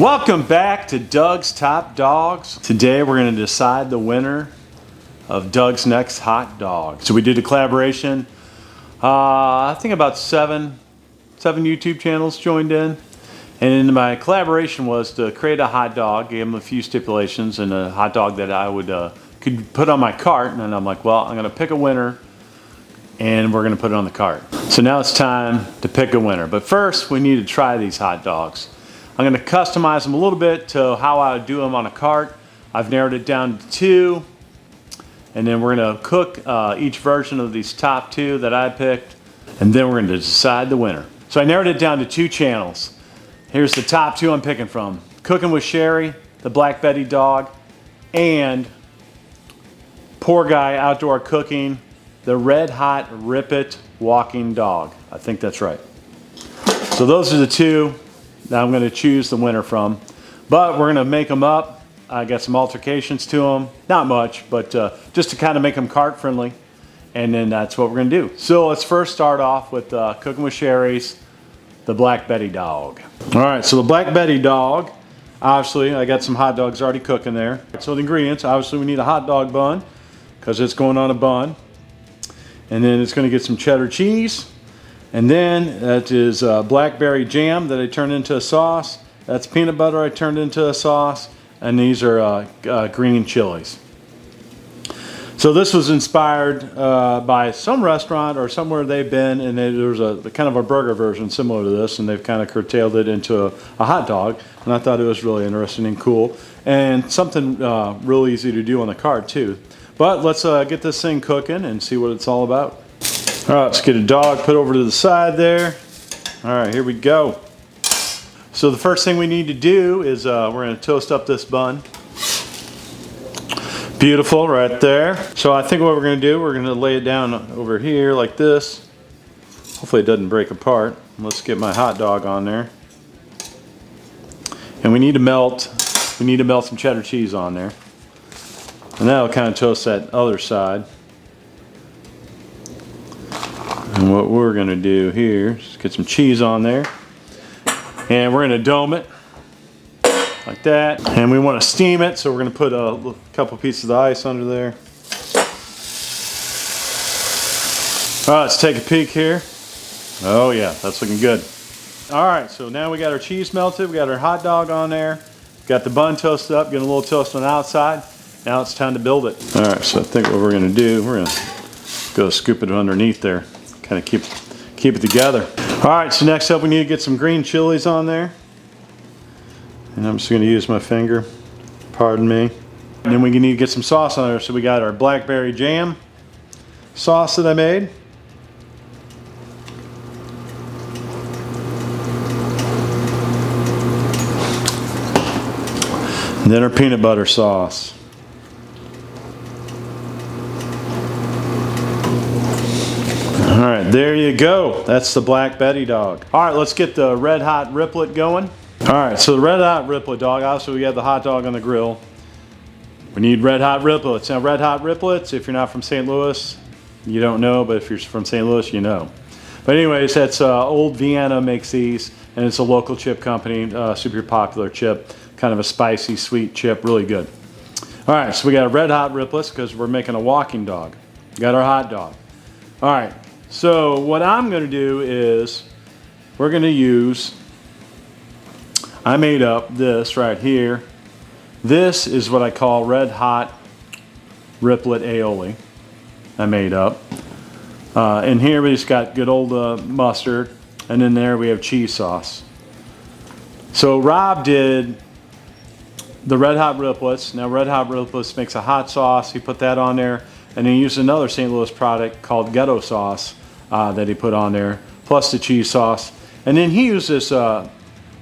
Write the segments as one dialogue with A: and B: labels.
A: Welcome back to Doug's Top Dogs. Today we're going to decide the winner of Doug's Next Hot Dog. So we did a collaboration. I think about seven YouTube channels joined in. And my collaboration was to create a hot dog, gave them a few stipulations, and a hot dog that I would could put on my cart. And then I'm like, well, I'm going to pick a winner and we're going to put it on the cart. So now it's time to pick a winner. But first we need to try these hot dogs. I'm going to customize them a little bit to how I would do them on a cart. I've narrowed it down to 2. And then we're going to cook each version of these top 2 that I picked. And then we're going to decide the winner. So I narrowed it down to 2 channels. Here's the top 2 I'm picking from. Cooking with Sherry, the Black Betty dog, and Poor Guy Outdoor Cooking, the Red Hot Rip It Walking Dog. I think that's right. So those are the 2 that I'm going to choose the winner from. But we're going to make them up. I got some altercations to them. Not much, but just to kind of make them cart friendly. And then that's what we're going to do. So let's first start off with Cooking with Sherry's, the Black Betty dog. All right, so the Black Betty dog, obviously I got some hot dogs already cooking there. So the ingredients, obviously we need a hot dog bun because it's going on a bun. And then it's going to get some cheddar cheese. And then that is blackberry jam that I turned into a sauce. That's peanut butter I turned into a sauce. And these are green chilies. So this was inspired by some restaurant or somewhere they've been, and there's a kind of a burger version similar to this, and they've kind of curtailed it into a hot dog. And I thought it was really interesting and cool, and something real easy to do on the cart too. But let's get this thing cooking and see what it's all about. All right, let's get a dog put over to the side there. All right, here we go. So the first thing we need to do is we're going to toast up this bun. Beautiful, right there. So I think what we're going to do, we're going to lay it down over here like this. Hopefully it doesn't break apart. Let's get my hot dog on there. And we need to melt some cheddar cheese on there. And that'll kind of toast that other side. And what we're going to do here is get some cheese on there. And we're going to dome it like that. And we want to steam it, so we're going to put a couple pieces of ice under there. All right, let's take a peek here. Oh yeah, that's looking good. All right, so now we got our cheese melted. We got our hot dog on there. Got the bun toasted up, getting a little toast on the outside. Now it's time to build it. All right, so I think what we're going to do, we're going to go scoop it underneath there. Kind of keep it together. All right, so next up we need to get some green chilies on there. And I'm just going to use my finger, pardon me. And then we need to get some sauce on there. So we got our blackberry jam sauce that I made. And then our peanut butter sauce. All right, there you go. That's the Black Betty dog. All right, let's get the Red Hot Riplet going. All right, so the Red Hot Riplet dog, obviously we have the hot dog on the grill. We need Red Hot Riplets. Now Red Hot Riplets, if you're not from St. Louis, you don't know, but if you're from St. Louis, you know. But anyways, that's Old Vienna makes these, and it's a local chip company, super popular chip, kind of a spicy, sweet chip, really good. All right, so we got a Red Hot Riplets because we're making a walking dog. We got our hot dog. All right, so what I'm going to do is we're going to use, I made up this right here. This is what I call Red Hot Riplet aioli. I made up. And here we just got good old mustard. And then there we have cheese sauce. So Rob did the Red Hot Riplets. Now Red Hot Riplets makes a hot sauce. He put that on there. And then he used another St. Louis product called Ghetto Sauce that he put on there. Plus the cheese sauce. And then he used this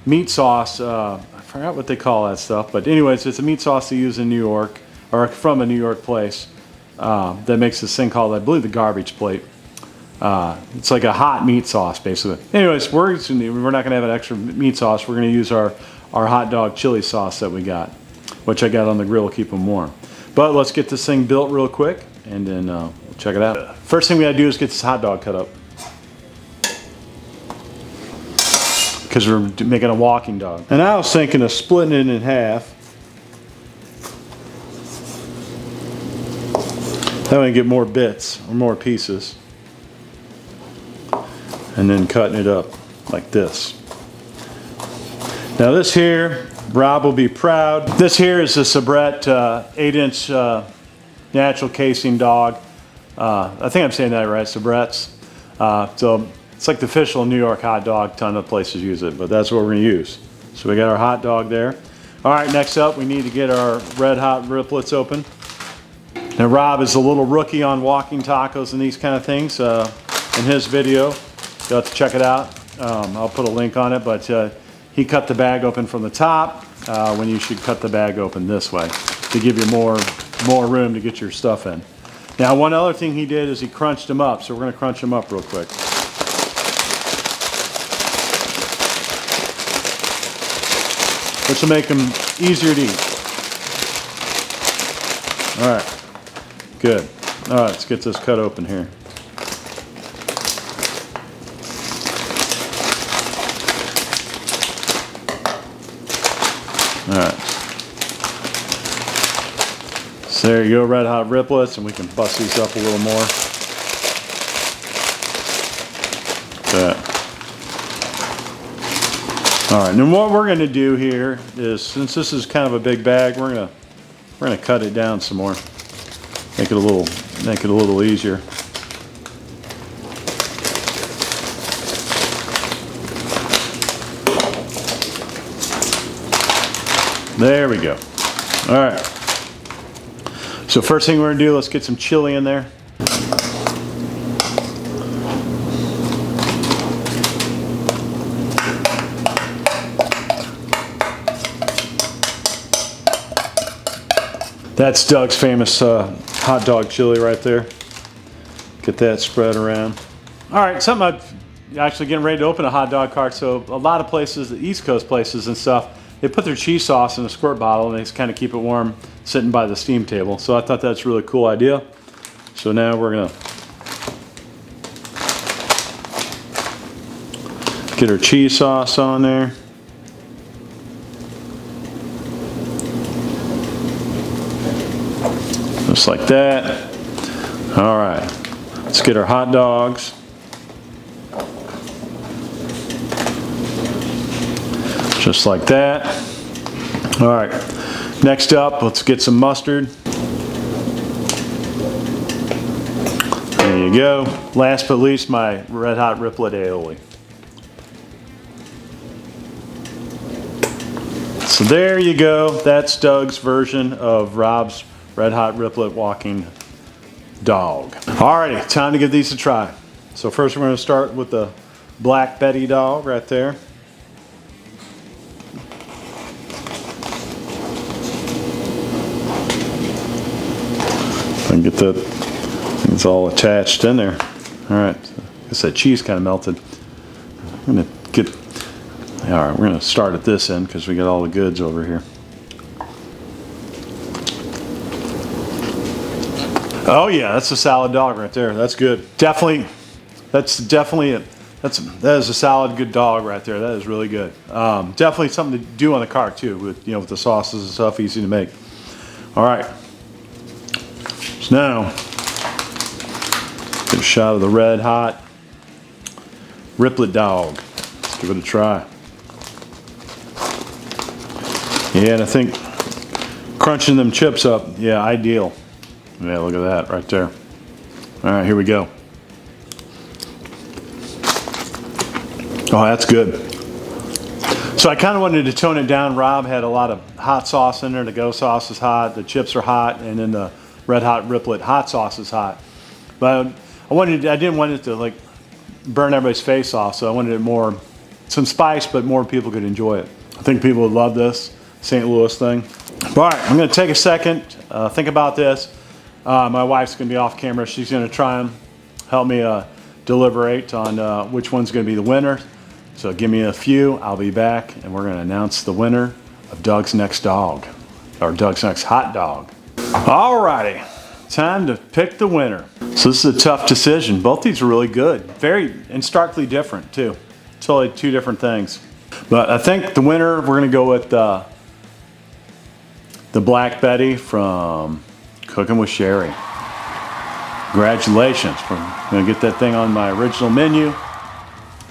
A: meat sauce. I forgot what they call that stuff. But anyways, it's a meat sauce they use in New York. Or from a New York place. That makes this thing called, I believe, the garbage plate. It's like a hot meat sauce, basically. Anyways, we're not going to have an extra meat sauce. We're going to use our hot dog chili sauce that we got, which I got on the grill to keep them warm. But let's get this thing built real quick, and then we'll check it out. First thing we got to do is get this hot dog cut up. because we're making a walking dog. And I was thinking of splitting it in half. That way I get more bits or more pieces. And then cutting it up like this. Now this here, Rob will be proud. This here is a Sabrett 8-inch natural casing dog. I think I'm saying that right, Sabretts. So it's like the official New York hot dog. Ton of places use it, but that's what we're gonna use. So we got our hot dog there. All right, next up we need to get our Red Hot Riplets open. Now Rob is a little rookie on walking tacos and these kind of things. In his video, you'll have to check it out. I'll put a link on it, but he cut the bag open from the top when you should cut the bag open this way to give you more room to get your stuff in. Now one other thing he did is he crunched them up, so we're going to crunch them up real quick. This will make them easier to eat. All right. Good. All right, let's get this cut open here. All right. So there you go, Red Hot Riplets, and we can bust these up a little more. That. All right, and what we're going to do here is, since this is kind of a big bag, we're gonna cut it down some more. Make it a little easier. There we go. All right. So first thing we're gonna do, let's get some chili in there. That's Doug's famous hot dog chili right there. Get that spread around. All right, something I've actually getting ready to open a hot dog cart. So a lot of places, the East Coast places and stuff, they put their cheese sauce in a squirt bottle and they just kind of keep it warm sitting by the steam table. So I thought that's a really cool idea. So now we're gonna get our cheese sauce on there. Just like that. All right, let's get our hot dogs. Just like that. All right, next up, let's get some mustard. There you go. Last but least, my Red Hot Riplet aioli. So there you go. That's Doug's version of Rob's Red Hot Riplet walking dog. Alrighty, time to give these a try. So first we're going to start with the Black Betty dog right there. I can get that, it's all attached in there. Alright, I guess that cheese kind of melted. I'm going to get, alright, we're going to start at this end because we got all the goods over here. Oh yeah, that's a solid dog right there. That's good. Definitely, that is a solid good dog right there. That is really good. Definitely something to do on the cart too, with with the sauces and stuff, easy to make. All right. So now, get a shot of the Red Hot Riplet dog. Let's give it a try. Yeah, and I think crunching them chips up, yeah, ideal. Yeah, look at that right there. All right, here we go. Oh, that's good. So I kind of wanted to tone it down. Rob had a lot of hot sauce in there. The Go sauce is hot, the chips are hot, and then the Red Hot Riplet hot sauce is hot. But I didn't want it to like burn everybody's face off, so I wanted it more, some spice, but more people could enjoy it. I think people would love this St. Louis thing. All right, I'm gonna take a second, think about this. My wife's gonna be off camera. She's gonna try and help me deliberate on which one's gonna be the winner. So give me a few, I'll be back, and we're gonna announce the winner of Doug's Next Dog, or Doug's Next Hot Dog. Alrighty, time to pick the winner. So this is a tough decision. Both these are really good. Very, and starkly different too. Totally two different things. But I think the winner, we're going to go with the Black Betty from Cooking with Sherry. Congratulations. We're going to get that thing on my original menu. And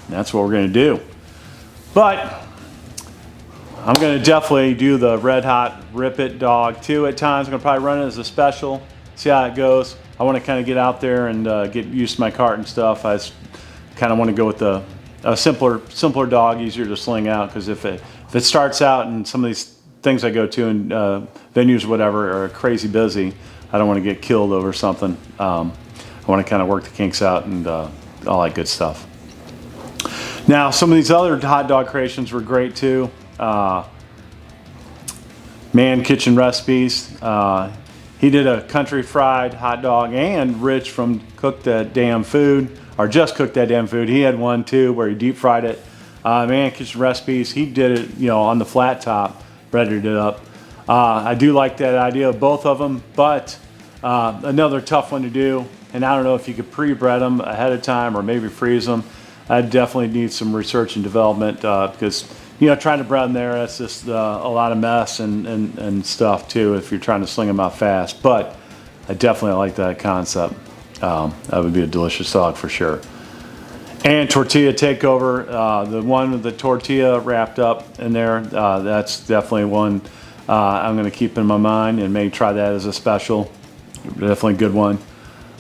A: that's what we're going to do. But I'm going to definitely do the Red Hot Rip It Dog too at times. I'm going to probably run it as a special, see how it goes. I want to kind of get out there and get used to my cart and stuff. I just kind of want to go with a simpler dog, easier to sling out, because if it starts out and some of these things I go to and venues or whatever are crazy busy, I don't want to get killed over something. I want to kind of work the kinks out and all that good stuff. Now, some of these other hot dog creations were great too. Man Kitchen Recipes. He did a country fried hot dog, and Rich from Cook That Damn Food, or Just Cook That Damn Food, he had one too where he deep fried it. Man Kitchen Recipes, he did it, you know, on the flat top, breaded it up. I do like that idea of both of them, but another tough one to do, and I don't know if you could pre-bread them ahead of time or maybe freeze them. I definitely need some research and development because, you know, trying to bread them there, that's just a lot of mess and stuff too if you're trying to sling them out fast. But I definitely like that concept. That would be a delicious dog for sure. And Tortilla Takeover, the one with the tortilla wrapped up in there, that's definitely one I'm going to keep in my mind and maybe try that as a special. Definitely a good one.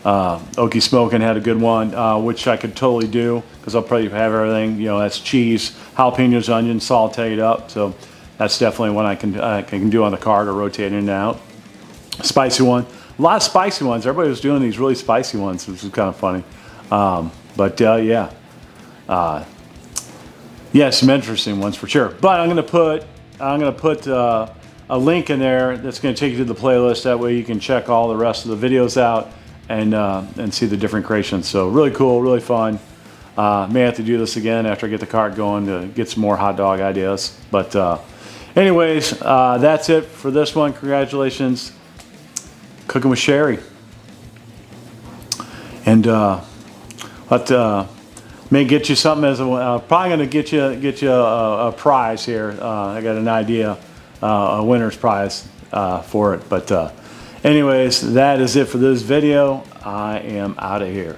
A: Okie Smokin' had a good one, which I could totally do because I'll probably have everything. You know, that's cheese, jalapenos, onions, sauteed up. So that's definitely one I can do on the cart or rotate in and out. Spicy one, a lot of spicy ones. Everybody was doing these really spicy ones, which was kind of funny. Yeah, some interesting ones for sure. But I'm gonna put a link in there that's gonna take you to the playlist. That way you can check all the rest of the videos out and see the different creations. So really cool, really fun. May have to do this again after I get the cart going to get some more hot dog ideas. But anyways, that's it for this one. Congratulations, Cooking with Sherry. And may get you something as a probably going to get you a prize here. I got an idea, a winner's prize for it. But anyways, that is it for this video. I am out of here.